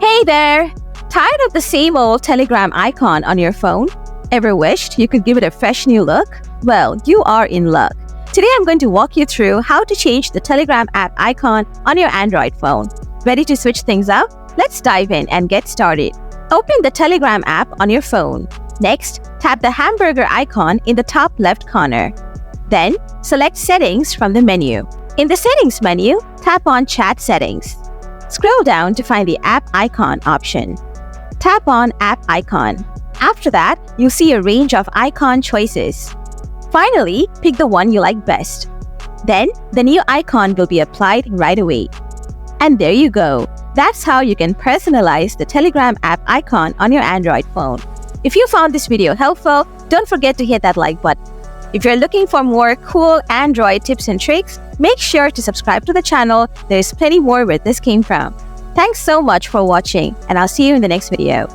Hey there! Tired of the same old Telegram icon on your phone? Ever wished you could give it a fresh new look? Well, you are in luck. Today I'm going to walk you through how to change the Telegram app icon on your Android phone. Ready to switch things up? Let's dive in and get started. Open the Telegram app on your phone. Next, tap the hamburger icon in the top left corner. Then, select Settings from the menu. In the Settings menu, tap on Chat Settings. Scroll down to find the App Icon option. Tap on App Icon. After that, you'll see a range of icon choices. Finally, pick the one you like best. Then, the new icon will be applied right away. And there you go. That's how you can personalize the Telegram app icon on your Android phone. If you found this video helpful, don't forget to hit that like button. If you're looking for more cool Android tips and tricks, make sure to subscribe to the channel. There's plenty more where this came from. Thanks so much for watching, and I'll see you in the next video.